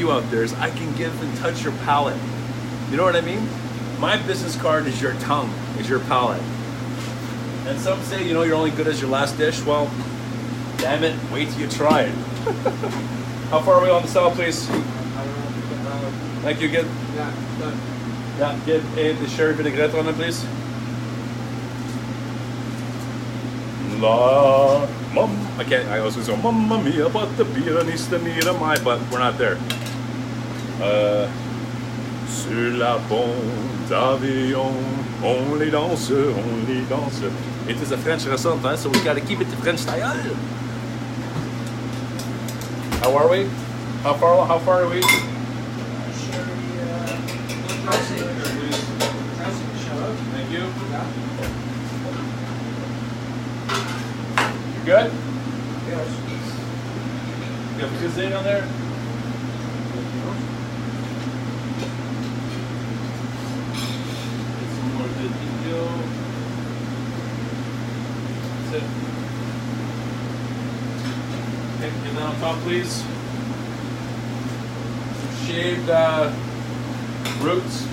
you out there is I can give and touch your palate. You know what I mean? My business card is your tongue, is your palate. And some say, you know, you're only good as your last dish. Well, damn it, wait till you try it. How far are we on the salad, please? Thank you, good. Yeah, done. Yeah, get the sherry vinaigrette on it, please. I was going to say, Mamma mia, but the pianista mira my, but we're not there. Sur la bande d'avion, only danse. It is a French restaurant, huh? So we got to keep it the French style. How are we? How far are we? Thank you. You good? Yes. You have cuisine on there? Get some more dedillo. That's it. Okay, get that on top, please. Some shaved roots.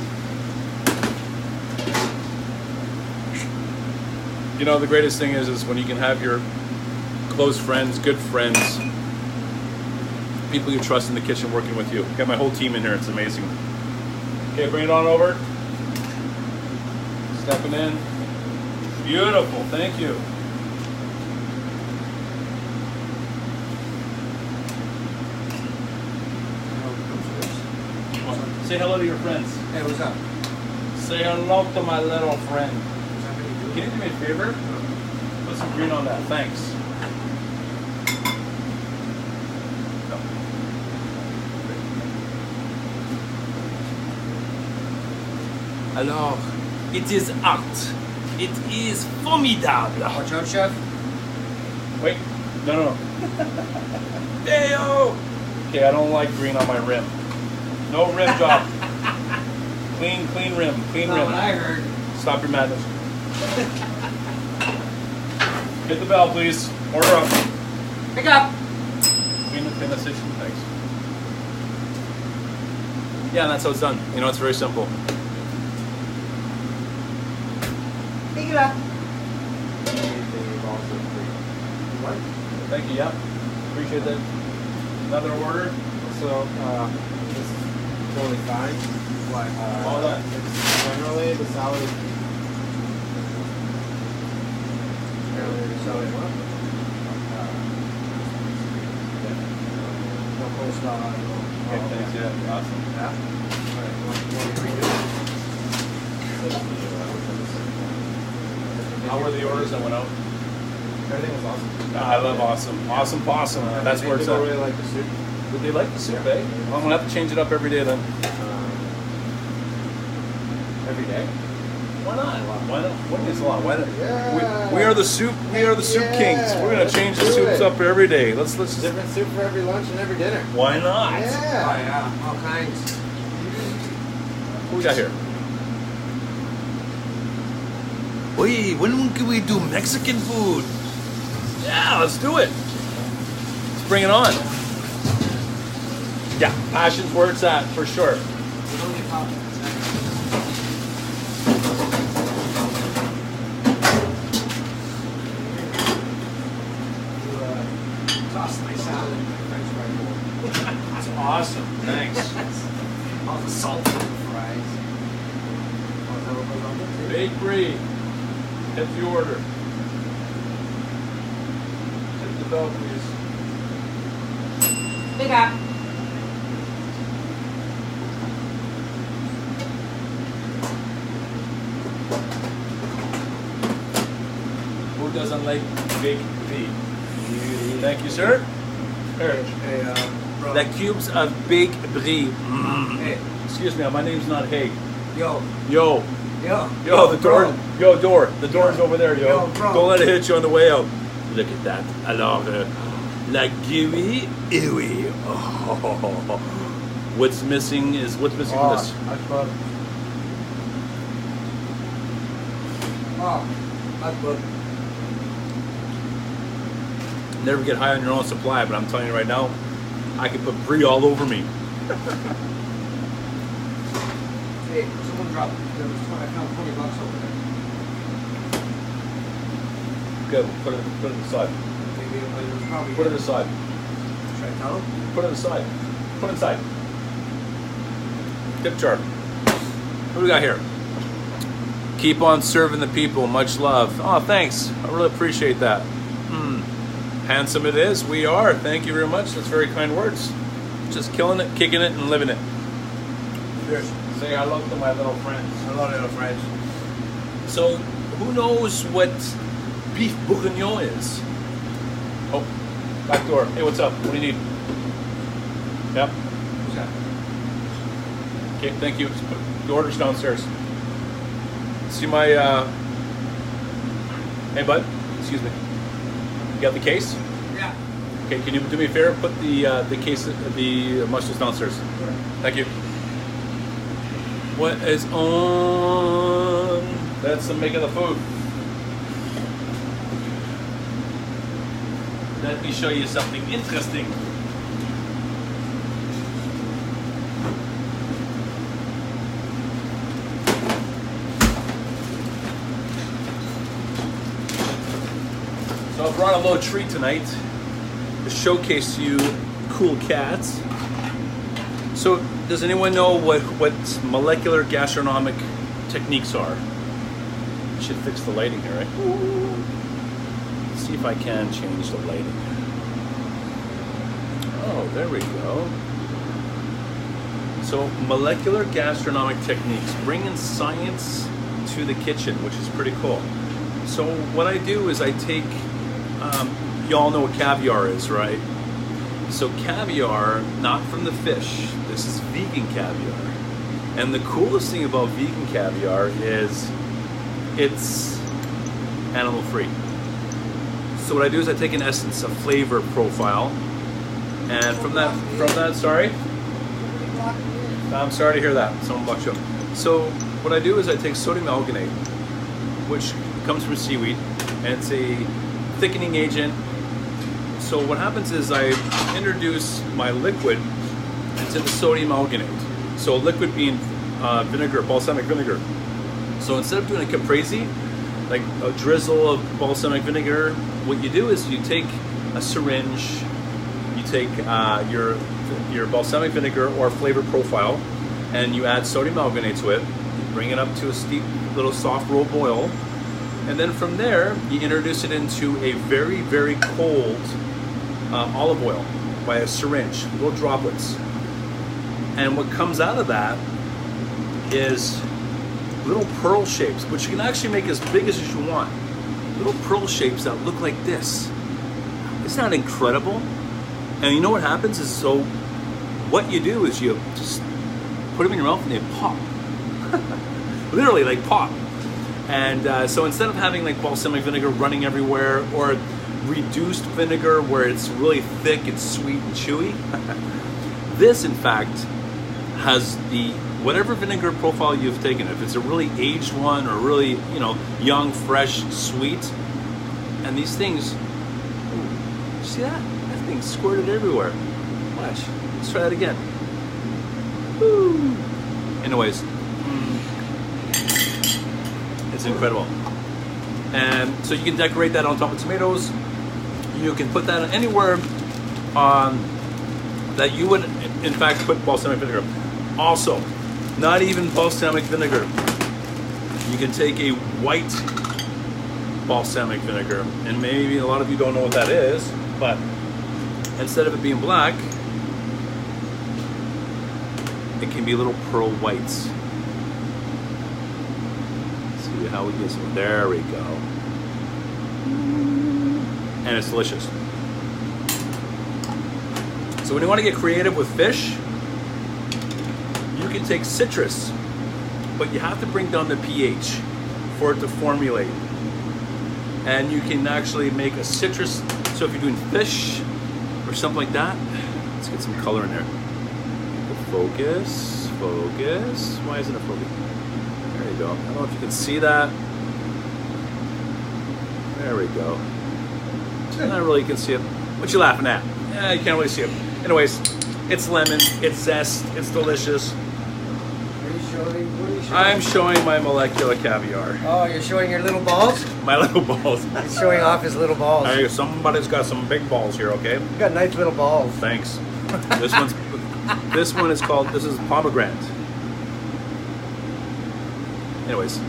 You know, the greatest thing is when you can have your close friends, good friends, people you trust in the kitchen working with you. Got my whole team in here, it's amazing. Okay, bring it on over. Stepping in. Beautiful, thank you. Say hello to your friends. Hey, what's up? Say hello to my little friend. Can you do me a favor? Put some green on that, thanks. Alors, it is art. It is formidable. Watch out, chef. Wait, no. Heyo! Okay, I don't like green on my rim. No rim job. Clean rim, clean Not rim. what I heard. Stop your madness. Hit the bell, please. Order up. Pick up. Clean the station, thanks. Yeah, and that's how it's done. You know, it's very simple. Pick it up. Thank you, yeah. Appreciate that. Another order? So, this is totally fine. What? All that. Generally, the salad is no coleslaw. Okay, thanks, yeah. Awesome. Yeah. Alright, want to redo it? How were the orders that went out? Everything was awesome. I love awesome. Awesome possum. That's where it's people at. really like the soup. Would they like the soup, eh? Well, I'm gonna have to change it up every day then. Every day. Why not? Why not? What is a lot? Why not? Yeah. We are the soup. We are the soup Yeah. kings. We're gonna change the Do soups it. up every day. Let's just. Different soup for every lunch and every dinner. Why not? Oh Yeah. yeah, all kinds. What we got here? Wait, when can we do Mexican food? Yeah, let's do it. Let's bring it on. Yeah, passion's where it's at for sure. We don't get popped. Toss my salad in my French fry bowl. That's awesome. Thanks. All the salt in the fries. Bakery. Hit the order. Hit the bell, please. Pick up. Who doesn't like baked beef? Thank you, sir. Here. Hey, bro. The cubes of baked brie. Hey, Excuse me, my name's not Haig. yo, Yo, yo, the door. bro. Yo, door. The door's over there, yo. Yo, bro. Don't let it hit you on the way out. Look at that. Alors, la kiwi, oui. Oh. What's missing from this? That's good. Oh, that's good. Never get high on your own supply, but I'm telling you right now, I can put brie all over me. Hey, someone dropped. There was 20, I found $20 over there. Good, put it aside. Maybe it was probably. Put it aside. Should I tell him? Put it aside. Put it inside. Tip jar. What do we got here? Keep on serving the people. Much love. Oh, thanks. I really appreciate that. Handsome it is. We are. Thank you very much. That's very kind words. Just killing it, kicking it, and living it. Cheers. Say hello to my little friends. Hello, little friends. So, who knows what beef bourguignon is? Oh, back door. Hey, what's up? What do you need? Yep. Who's that? Okay, thank you. The order's downstairs. See my, hey bud, excuse me. You got the case? Yeah. Okay, can you do me a favor? Put the case, the mushrooms downstairs. Sure. Thank you. What is on? That's the making of the food. Let me show you something interesting. So I brought a little treat tonight to showcase to you cool cats. So does anyone know what molecular gastronomic techniques are? Should fix the lighting here, right? Let's see if I can change the lighting. Oh, there we go. So molecular gastronomic techniques, bringing science to the kitchen, which is pretty cool. So what I do is I take, you all know what caviar is, right? So caviar, not from the fish, this is vegan caviar. And the coolest thing about vegan caviar is it's animal free. So what I do is I take an essence, a flavor profile, and from that, sorry? I'm sorry to hear that, someone blocked you. So what I do is I take sodium alginate, which comes from seaweed, and it's a thickening agent. So what happens is I introduce my liquid into the sodium alginate. So liquid being vinegar, balsamic vinegar. So instead of doing a caprese, like a drizzle of balsamic vinegar, what you do is you take a syringe, you take your balsamic vinegar or flavor profile, and you add sodium alginate to it, you bring it up to a steep little soft roll boil, and then from there you introduce it into a very, very cold olive oil by a syringe, little droplets. And what comes out of that is little pearl shapes, which you can actually make as big as you want. Little pearl shapes that look like this. Isn't that incredible? And you know what happens is, so what you do is you just put them in your mouth and they pop. Literally, like pop. And so instead of having like balsamic vinegar running everywhere, or reduced vinegar where it's really thick and sweet and chewy, this in fact has the whatever vinegar profile you've taken. If it's a really aged one or really, young, fresh, sweet, and these things, ooh, see that? That thing squirted everywhere. Watch. Let's try that again. Woo. Anyways, it's incredible. And so you can decorate that on top of tomatoes. You can put that anywhere that you would, in fact, put balsamic vinegar. Also, not even balsamic vinegar. You can take a white balsamic vinegar, and maybe a lot of you don't know what that is, but instead of it being black, it can be little pearl whites. Let's see how we get some. There we go. And it's delicious. So when you want to get creative with fish, you can take citrus, but you have to bring down the pH for it to formulate. And you can actually make a citrus, so if you're doing fish or something like that, let's get some color in there. Focus, focus. Why isn't it focusing? There you go. I don't know if you can see that. There we go. Not really, you can see it. What you laughing at? Yeah, you can't really see it. Anyways, It's lemon, it's zest, it's delicious. Are you showing? What are you showing? I'm showing my molecular caviar. Oh, you're showing your little balls? My little balls. He's showing off his little balls. Hey, somebody's got some big balls here, okay? You got nice little balls. Thanks. This one is called, this is pomegranate. Anyways.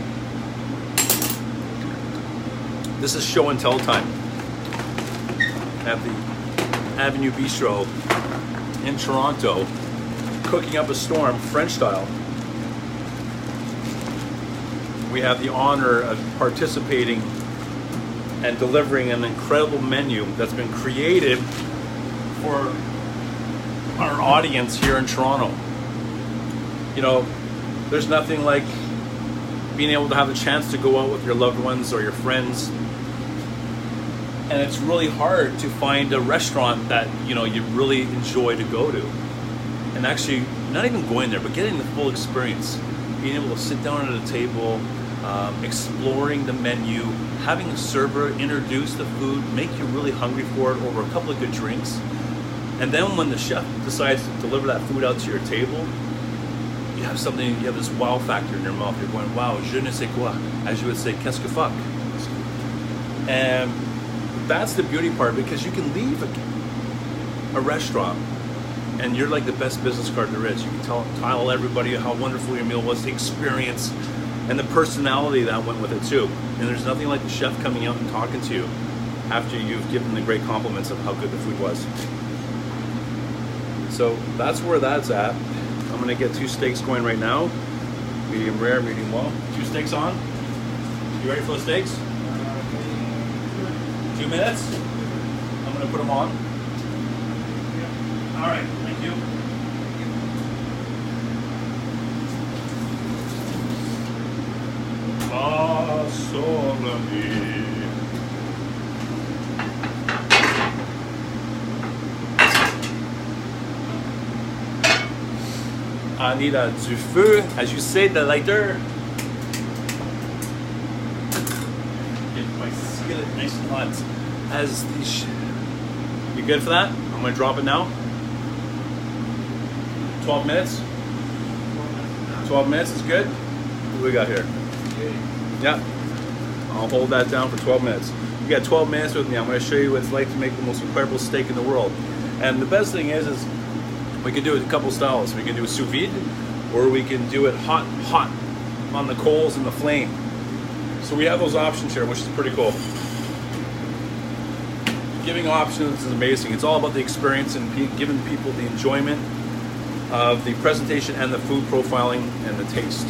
This is show and tell time at the Avenue Bistro in Toronto, cooking up a storm, French style. We have the honor of participating and delivering an incredible menu that's been created for our audience here in Toronto. You know, there's nothing like being able to have the chance to go out with your loved ones or your friends, and it's really hard to find a restaurant that, you know, you really enjoy to go to. And actually, not even going there, but getting the full experience. Being able to sit down at a table, exploring the menu, having a server introduce the food, make you really hungry for it over a couple of good drinks. And then when the chef decides to deliver that food out to your table, you have something, you have this wow factor in your mouth. You're going, wow, je ne sais quoi. As you would say, qu'est-ce que fuck? And that's the beauty part, because you can leave a restaurant and you're like the best business card there is. You can tell everybody how wonderful your meal was, the experience, and the personality that went with it too. And there's nothing like the chef coming out and talking to you after you've given the great compliments of how good the food was. So that's where that's at. I'm gonna get 2 steaks going right now. Medium rare, medium well. 2 steaks on. You ready for the steaks? 2 minutes. I'm gonna put them on. All right, thank you. I need du feu, as you say, the lighter. Get my skillet nice and hot. As the you good for that? I'm gonna drop it now. 12 minutes. 12 minutes is good. What do we got here? Yeah. I'll hold that down for 12 minutes. You got 12 minutes with me. I'm going to show you what it's like to make the most incredible steak in the world. And the best thing is we can do it a couple styles. We can do it sous vide, or we can do it hot on the coals and the flame. So we have those options here, which is pretty cool. Giving options is amazing. It's all about the experience and giving people the enjoyment of the presentation and the food profiling and the taste.